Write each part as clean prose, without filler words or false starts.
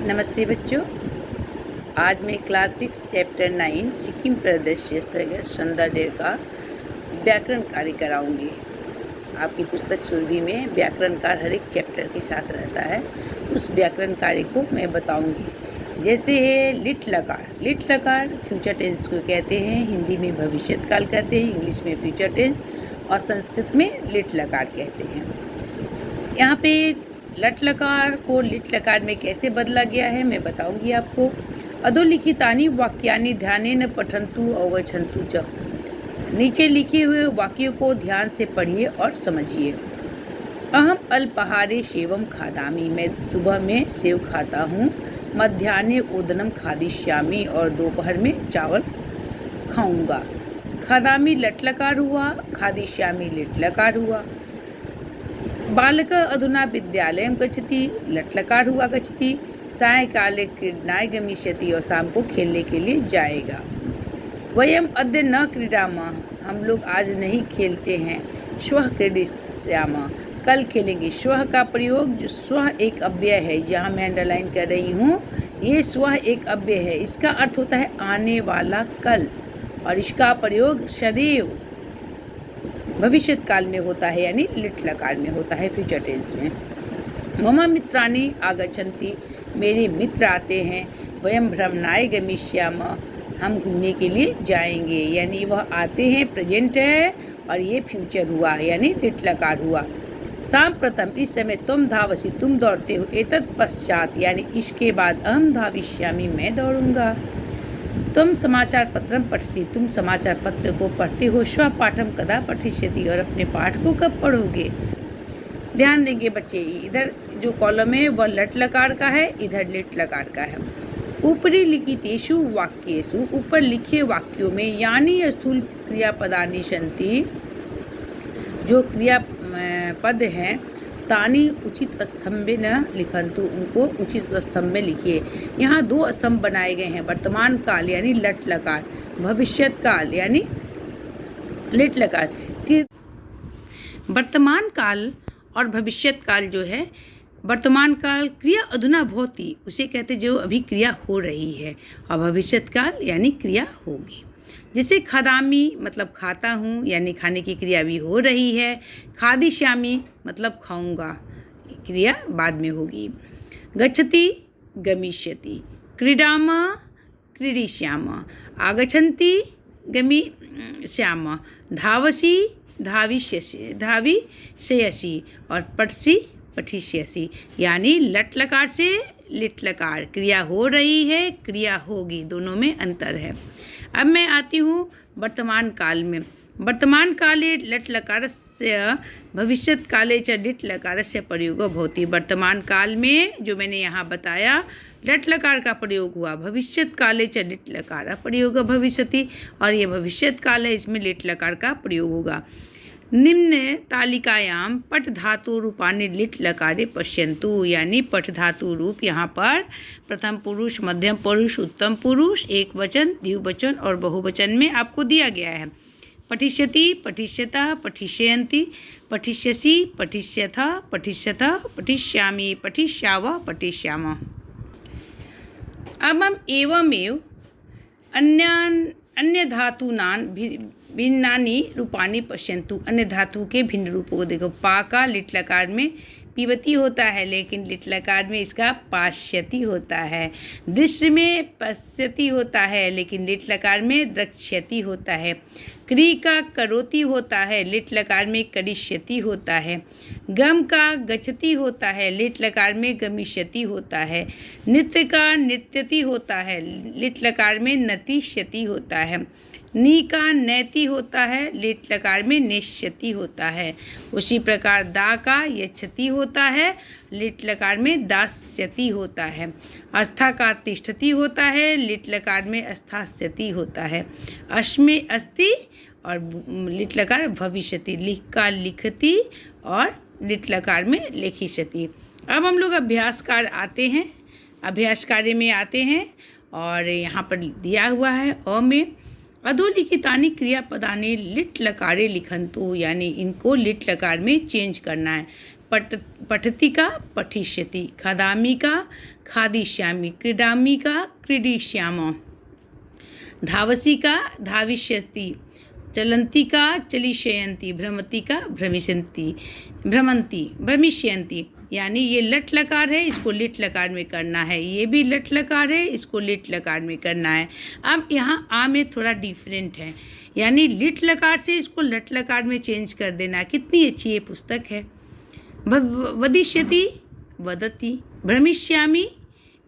नमस्ते बच्चों। आज मैं क्लास 6 चैप्टर 9 सिक्किम प्रदेश सौंदर्य का व्याकरण कार्य कराऊंगी। आपकी पुस्तक सुरभि में व्याकरण कार्य हर एक चैप्टर के साथ रहता है। उस व्याकरण कार्य को मैं बताऊंगी। जैसे है लिट लकार। लिट लकार फ्यूचर टेंस को कहते हैं, हिंदी में भविष्यत काल कहते हैं, इंग्लिश में फ्यूचर टेंस और संस्कृत में लिट लकार कहते हैं। यहाँ पे लट लकार को लिट लकार में कैसे बदला गया है मैं बताऊंगी आपको। अधोलिखितानि वाक्यानि ध्यानेन पठन्तु अवगच्छन्तु च। नीचे लिखे हुए वाक्यों को ध्यान से पढ़िए और समझिए। अहम अल्पाहारे सेवम खादामी। मैं सुबह में सेव खाता हूँ। मध्याह्ने ओदनम खादिष्यामि। और दोपहर में चावल खाऊंगा। खादामी लट लकार हुआ, खादिष्यामि लिट लकार हुआ। बालक अधुना विद्यालय गच्छति। लट लकार हुआ गच्छति। सायंकाले क्रीडनाय गमिष्यति। और शाम को खेलने के लिए जाएगा। वयम अद्य न क्रीडामः। हम लोग आज नहीं खेलते हैं। श्वः क्रीडिष्यामः। कल खेलेंगे। श्वः का प्रयोग, जो श्वः एक अव्यय है, यहाँ मैं अंडरलाइन कर रही हूँ, ये श्वः एक अव्यय है। इसका अर्थ होता है आने वाला कल, और इसका प्रयोग सदैव भविष्यत काल में होता है, यानी लिट लकार में होता है, फ्यूचर टेंस में। मम मित्राणि आगच्छन्ति। मेरे मित्र आते हैं। वयम भ्रमणाय गमिष्यामः। हम घूमने के लिए जाएंगे, यानी वह आते हैं प्रेजेंट है, और ये फ्यूचर हुआ, यानी लिट लकार हुआ। साम्प्रतम इस समय तुम धावसी, तुम दौड़ते हो। एतत् पश्चात यानी इसके बाद अहम धाविष्यामि, मैं दौड़ूंगा। तुम समाचार पत्रम पठसी, तुम समाचार पत्र को पढ़ते हो। श्व पाठम कदा पठिष्यति। और अपने पाठ को कब पढ़ोगे। ध्यान देंगे बच्चे, इधर जो कॉलम है वह लट लकार का है, इधर लिट लकार का है। ऊपरी लिखितेषु वाक्येषु, ऊपर लिखे वाक्यों में, यानी स्थूल क्रियापदानि सन्ति, जो क्रिया पद हैं, तानी उचित स्तंभे न लिखन्तु, उनको उचित स्तंभ में लिखिए। यहाँ दो स्तंभ बनाए गए हैं, वर्तमान काल यानी लट लकार, भविष्यत काल यानी लिट लकार। वर्तमान काल और भविष्यत काल जो है, वर्तमान काल क्रिया अधुना भवति, उसे कहते जो अभी क्रिया हो रही है, और भविष्यत काल यानी क्रिया होगी। जैसे खादामी मतलब खाता हूँ, यानी खाने की क्रिया भी हो रही है। खादिष्यामि मतलब खाऊंगा, क्रिया बाद में होगी। गच्छति गमिष्यति। क्रीडामः क्रीडिष्यामः। आगच्छन्ति गमिष्यामः। धावसि धाविष्यसि। और पठसि पठिष्यसि। यानी लट लकार से लिट लकार, क्रिया हो रही है, क्रिया होगी, दोनों में अंतर है। अब मैं आती हूँ वर्तमान काल में। वर्तमान काले लट लकारस्य भविष्यत काले च लिट लकारस्य प्रयोगो भवति। वर्तमान काल में जो मैंने यहाँ बताया, लट लकार का प्रयोग हुआ। भविष्यत काले च लिट लकार प्रयोग भविष्यति, और ये भविष्यत काल है, इसमें लिट लकार का प्रयोग होगा। निम्न तालिकायाम पठ धातु रूपानि लिट लकारे पश्यन्तु। यानी पठ धातु रूप यहाँ पर प्रथम पुरुष, मध्यम पुरुष, उत्तम पुरुष, एक वचन, द्विवचन और बहुवचन में आपको दिया गया है। पठिष्यति, पठिष्यतः, पठिष्यन्ति, पठिष्यसि, पठिष्यथः, पठिष्यतः, पठिष्यामि, पठिष्यावः, पठिष्यामः। अब हम एवमेव अन्य धातूनां भिन्नानि रूपानि पश्यन्तु। अन्य धातु के भिन्न रूपों को देखो। पा का लिट लकार में पिबती होता है, लेकिन लिट लकार में इसका पाश्यति होता है। दृश्य में पश्यति होता है, लेकिन लिट लकार में द्रक्ष्यति होता है। क्री का करोति होता है, लिट लकार में करिष्यति होता है। गम का गच्छति होता है, लिट लकार में गमिष्यति होता है। नृत्य का नृत्यति होता है, लिट लकार में नतिष्यति होता है। नी का नैति होता है, लिट लकार में निश्यति होता है। उसी प्रकार दा का यच्छति होता है, लिट लकार में दास्यति होता है। अस्था का तिष्ठति होता है, लिट लकार में अस्थास्यति होता है। अश में अस्ति और लिट लकार भविष्यति। लिख का लिखति और लिट लकार में लिखिष्यति। अब हम लोग अभ्यास कार्य आते हैं। अभ्यास कार्य में आते हैं, और यहाँ पर दिया हुआ है अ में अधोलिखितानि क्रियापदानि लिट लकारे लिखन्तु, यानी इनको लिट लकार में चेंज करना है। पठति का पठिष्यति, खादामि का खादिष्यामि, क्रीडामि का क्रीडिष्यामः, धावसी का धाविष्यति, चलन्ति का चलिष्यन्ति, भ्रमति का भ्रमिष्यन्ति। यानी ये लट लकार है, इसको लिट लकार में करना है, ये भी लट लकार है, इसको लिट लकार में करना है। अब यहाँ आ में थोड़ा डिफरेंट है, यानी लिट लकार से इसको लट लकार में चेंज कर देना। कितनी अच्छी ये पुस्तक है। वदिष्यति वदति, भ्रमिष्यामि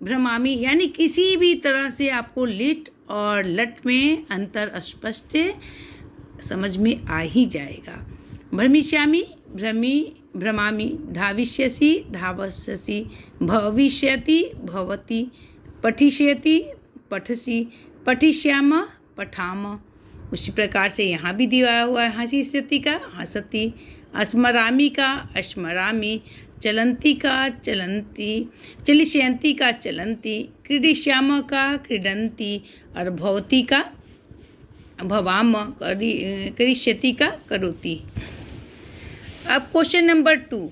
भ्रमामि, यानी किसी भी तरह से आपको लिट और लट में अंतर स्पष्ट समझ में आ ही जाएगा। भ्रमिष्यामि भ्रमामि, धाविष्यसि धावस्यसि, भविष्यति भवति, पठिष्यति पठसि, पठिष्याम पठाम। उसी प्रकार से यहाँ भी दिया हुआ है, हंसिष्यति का हंसति, स्मरामि का स्मरामि, चलन्ति का चलन्ति, चलिष्यन्ति का चलन्ति, क्रीडिष्याम का क्रीडन्ति और भवति का भवाम, करिष्यति का करोति। अब क्वेश्चन नंबर 2,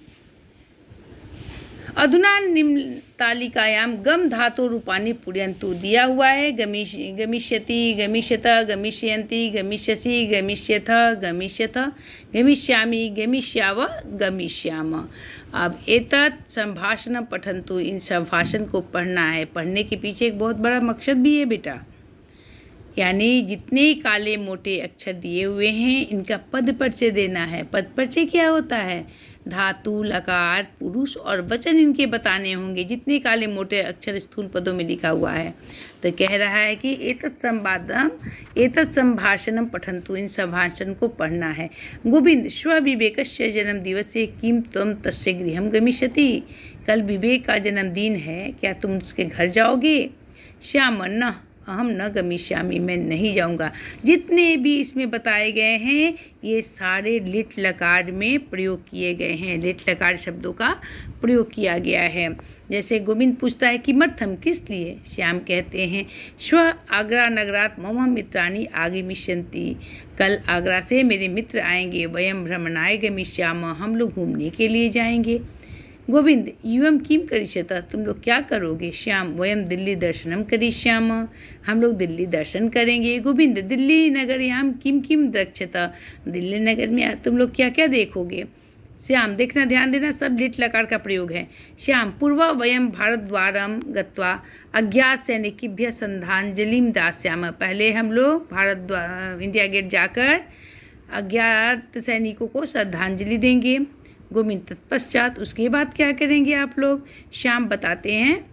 अधुना निम्न तालिकायां गम धातु रूपाणि पूरयन्तु। दिया हुआ है गमिष्यति, गमिष्यत, गमिष्यन्ति, गमिष्यसि, गमिष्यथ, गमिष्यथ, गमिष्यामि, गमिष्याव, गमिष्याम। अब एतत् संभाषण पठन्तु, इन संभाषण को पढ़ना है। पढ़ने के पीछे एक बहुत बड़ा मकसद भी है बेटा, यानी जितने काले मोटे अक्षर दिए हुए हैं इनका पद परिचय देना है। पद परिचय क्या होता है? धातु, लकार, पुरुष और वचन इनके बताने होंगे। जितने काले मोटे अक्षर स्थूल पदों में लिखा हुआ है, तो कह रहा है कि एतत् संभाषणम पठन्तु, इन संभाषण को पढ़ना है। गोविंद, श्व विवेकस्य जन्मदिवसे किं त्वं तस्य गृहं गमिष्यति। कल विवेक का जन्मदिन है, क्या तुम उसके घर जाओगे? श्याम, न अहम न गमिष्यामि, मैं नहीं जाऊंगा। जितने भी इसमें बताए गए हैं ये सारे लिट लकार में प्रयोग किए गए हैं, लिट लकार शब्दों का प्रयोग किया गया है। जैसे गोविंद पूछता है किमर्थम, किस लिए? श्याम कहते हैं श्व आगरा नगरात् मम मित्राणि आगमिष्यन्ति, कल आगरा से मेरे मित्र आएंगे। वयं भ्रमणाय गमिष्यामः, हम लोग घूमने के लिए जाएंगे। गोविंद, यूयं किं करिष्यतः, तुम लोग क्या करोगे? श्याम, वयं दिल्ली दर्शनम करिष्यामः, हम लोग दिल्ली दर्शन करेंगे। गोविंद, दिल्ली नगर्यां किं किं द्रक्ष्यतः, दिल्ली नगर में तुम लोग क्या क्या देखोगे? श्याम, देखना, ध्यान देना, सब लिट लकार का प्रयोग है। श्याम, पूर्व वयं भारतद्वारम गत्वा अज्ञात सैनिकेभ्यः श्रद्धांजलिं दास्यामः, पहले हम लोग इंडिया गेट जाकर अज्ञात सैनिकों को श्रद्धांजलि देंगे। गोविंद, तत्पश्चात उसके बाद क्या करेंगे आप लोग? श्याम बताते हैं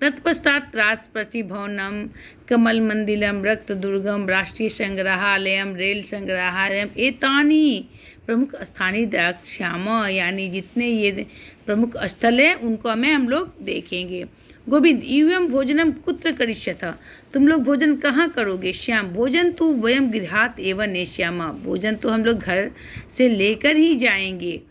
तत्पश्चात राष्ट्रपति भवनम, कमल मंदिरम, रक्त दुर्गम, राष्ट्रीय संग्रहालयम, रेल संग्रहालयम, एतानी प्रमुख स्थानीय द्रक्ष्याम, यानी जितने ये प्रमुख स्थल हैं उनको हम लोग देखेंगे। गोविंद, यूयं भोजनम कुत्र करिष्यतः, तुम लोग भोजन कहाँ करोगे? श्याम, भोजन तो वयं गृहात् एव नेष्यामः, भोजन तो हम लोग घर से लेकर ही जाएंगे।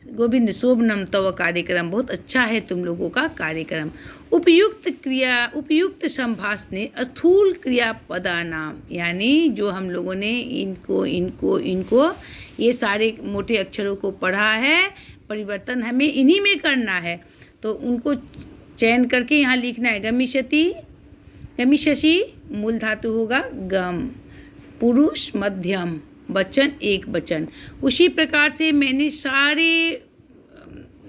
गोविंद, शोभनम तव कार्यक्रम, बहुत अच्छा है तुम लोगों का कार्यक्रम। उपयुक्त संभाषणे स्थूल क्रियापदा नाम, यानी जो हम लोगों ने इनको ये सारे मोटे अक्षरों को पढ़ा है, परिवर्तन हमें इन्हीं में करना है, तो उनको चयन करके यहाँ लिखना है। गमिष्यसि मूल धातु होगा गम, पुरुष मध्यम, वचन एक वचन। उसी प्रकार से मैंने सारे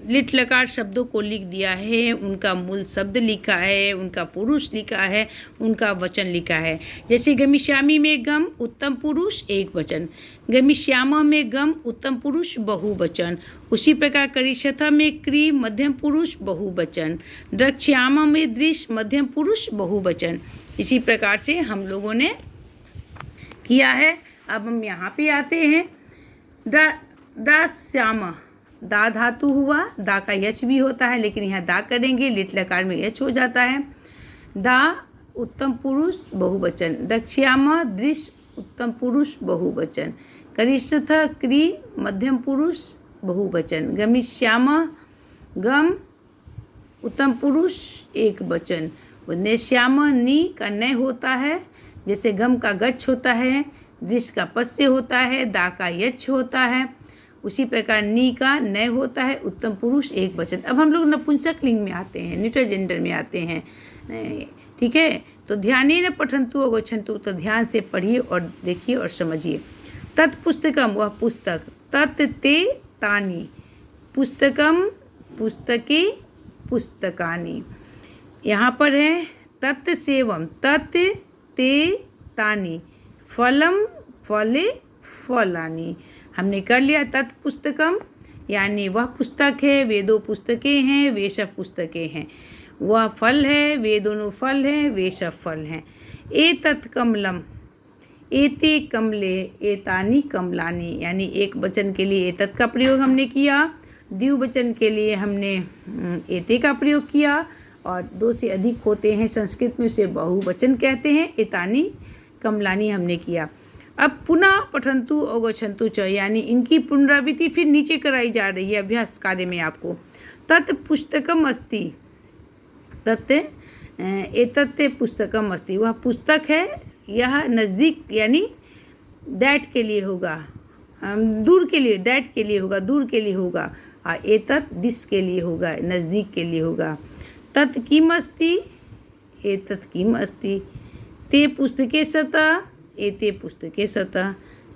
लिट लकार शब्दों को लिख दिया है, उनका मूल शब्द लिखा है, उनका पुरुष लिखा है, उनका वचन लिखा है। जैसे गमिष्यामि में गम उत्तम पुरुष एक वचन, गमिष्यामः में गम उत्तम पुरुष बहुवचन। उसी प्रकार करिष्यतः में क्री मध्यम पुरुष बहुवचन, द्रक्ष्यामः में दृश्य मध्यम पुरुष बहुवचन। इसी प्रकार से हम लोगों ने किया है। अब हम यहाँ पे आते हैं। दास्यामः, दा धातु हुआ, दा का यच भी होता है, लेकिन यहाँ दा करेंगे, लिट लकार में यच हो जाता है। दा उत्तम पुरुष बहुवचन, दक्ष्यामः दृश्य उत्तम पुरुष बहुवचन, करिष्यतः क्री मध्यम पुरुष बहुवचन, गमिष्यामः गम उत्तम पुरुष एक वचन, नेष्यामः नी का नय होता है, जैसे गम का गच्छ होता है, दृश्य का पस्य होता है, दा का यच्छ होता है। उसी प्रकार नी का नय होता है, उत्तम पुरुष एक वचन। अब हम लोग नपुंसक लिंग में आते हैं, न्यूट्रल जेंडर में आते हैं, ठीक है। तो ध्यानेन पठन्तु अवगच्छन्तु, तो ध्यान से पढ़िए और देखिए और समझिए। तत्पुस्तकम, वह पुस्तक, तत् ते तानि, पुस्तकम पुस्तके पुस्तकानि। यहाँ पर है तत् सेवम, तत् ते तानि, फलम फले फलानि। हमने कर लिया तत्पुस्तकम, यानी वह पुस्तक है, वे दो पुस्तकें हैं, वे सब पुस्तकें हैं। वह फल है, वे दोनों फल हैं, वे सब फल हैं। एतत् कमलम, एते कमले, एतानि कमलानि, यानी एक वचन के लिए एतत् का प्रयोग हमने किया, द्विवचन के लिए हमने एते का प्रयोग किया, और दो से अधिक होते हैं संस्कृत में उसे बहुवचन कहते हैं, एतानि कमलानि हमने किया। अब पुनः पठन्तु अवगच्छन्तु च, यानी इनकी पुनरावृत्ति फिर नीचे कराई जा रही है अभ्यास कार्य में आपको। तत् पुस्तकम अस्ति, तत् एतत् पुस्तकम अस्ति, वह पुस्तक है, यह नज़दीक यानी दैट के लिए होगा, दूर के लिए, दैट के लिए होगा, दूर के लिए होगा, और एतत् दिस के लिए होगा, नज़दीक के लिए होगा। तत् किम अस्ति, एतत् किम अस्ति, ते पुस्तके सतः, एते पुस्तके सतः,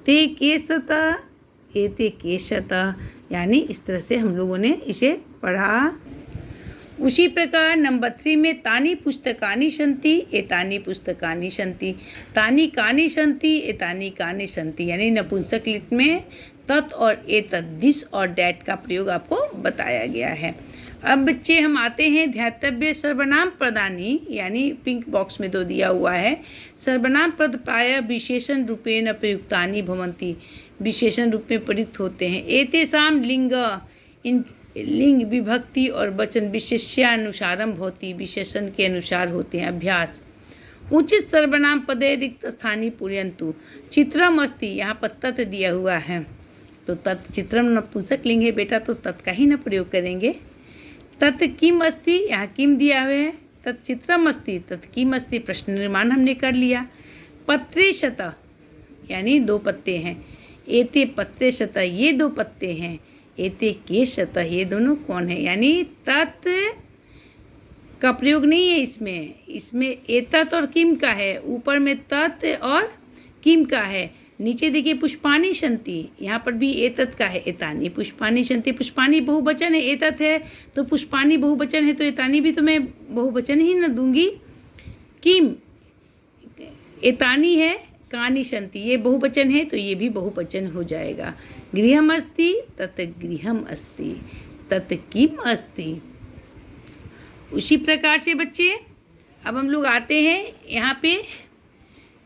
ते के सतः, एते के सतः, यानी इस तरह से हम लोगों ने इसे पढ़ा। उसी प्रकार नंबर 3 में तानि पुस्तकानि सन्ति, एतानि पुस्तकानि सन्ति, तानि कानि सन्ति, एतानि कानि सन्ति, यानी नपुंसक लिंग में तत् और एतत्, दिस और डैट का प्रयोग आपको बताया गया है। अब बच्चे हम आते हैं ध्यातव्य सर्वनाम पदानि, यानी पिंक बॉक्स में तो दिया हुआ है। सर्वनाम पद प्रायः विशेषण रूपेण प्रयुक्तानि भवन्ति, विशेषण रूप में प्रयुक्त होते हैं। एतेषां लिंग, इन लिंग विभक्ति और वचन विशेष्यानुसारम भवति, विशेषण के अनुसार होते हैं। अभ्यास, उचित सर्वनाम पदे रिक्त स्थानी पूरयन्तु। चित्रम अस्ति, यहाँ पर तत् दिया हुआ है, तो तत् चित्रम नपुंसक लिंग है बेटा, तो तत् का ही न प्रयोग करेंगे। तत् किम अस्ति, यहाँ किम दिया हुआ है, तत् चित्रम अस्ति, तत् किम अस्ति, प्रश्न निर्माण हमने कर लिया। पत्रे शतः, यानी दो पत्ते हैं, एते पत्रे शतः, ये दो पत्ते हैं, एते के शतः, ये दोनों कौन है, यानी तत् का प्रयोग नहीं है इसमें, इसमें एतत् और किम का है, ऊपर में तत् और किम का है, नीचे देखिए पुष्पानि सन्ति, यहाँ पर भी एतत् का है, एतानि पुष्पानि सन्ति, पुष्पानि बहुवचन है, एतत् है तो पुष्पानि बहुवचन है, तो एतानि भी तो मैं बहुवचन ही न दूंगी। किम, एतानि है, कानि सन्ति, ये बहुवचन है तो ये भी बहुवचन हो जाएगा। गृहम अस्ति, तत् गृहम अस्ति, तत् किम अस्ति। उसी प्रकार से बच्चे अब हम लोग आते हैं यहाँ पे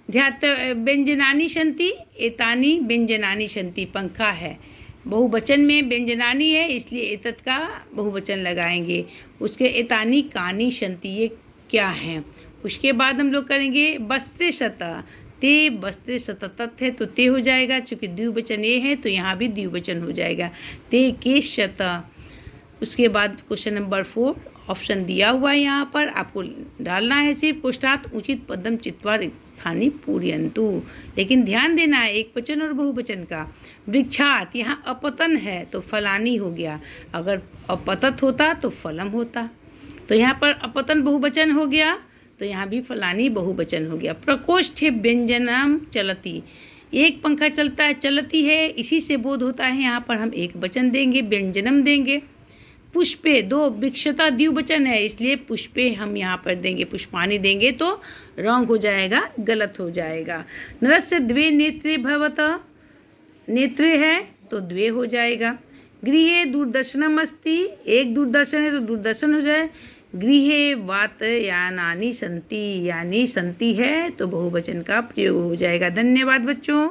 ध्यात व्यंजनानि सन्ति, एतानि व्यंजनानि सन्ति, पंखा है, बहुवचन में व्यंजनानि है इसलिए एतत् का बहुवचन लगाएंगे। उसके एतानि कानि सन्ति, ये क्या हैं। उसके बाद हम लोग करेंगे वस्त्रे शतः, ते वस्त्रे शतः, तत् है तो ते हो जाएगा, चूँकि द्विवचन ये है तो यहाँ भी द्विवचन हो जाएगा, ते के शतः। उसके बाद क्वेश्चन नंबर 4 ऑप्शन दिया हुआ है, यहाँ पर आपको डालना है सिर्फ पुष्टात उचित पदम चित्वा स्थानी पूरयन्तु, लेकिन ध्यान देना है एक वचन और बहुवचन का। वृक्षात, यहाँ अपतन है तो फलानी हो गया, अगर अपतत होता तो फलम होता, तो यहाँ पर अपतन बहुवचन हो गया तो यहाँ भी फलानी बहुवचन हो गया। प्रकोष्ठे व्यंजनम चलती, एक पंखा चलता है, चलती है, इसी से बोध होता है यहाँ पर हम एक वचन देंगे, व्यंजनम देंगे। पुष्पे, दो विक्षता द्विवचन है इसलिए पुष्पे हम यहाँ पर देंगे, पुष्पानि देंगे तो रॉन्ग हो जाएगा, गलत हो जाएगा। नरस्य द्वे नेत्रे भवतः, नेत्रे है तो द्वे हो जाएगा। गृहे दूरदर्शनम अस्ति, एक दूरदर्शन है तो दूरदर्शन हो जाए। गृहे वातयानानि सन्ति, यानी सन्ति है तो बहुवचन का प्रयोग हो जाएगा। धन्यवाद बच्चों।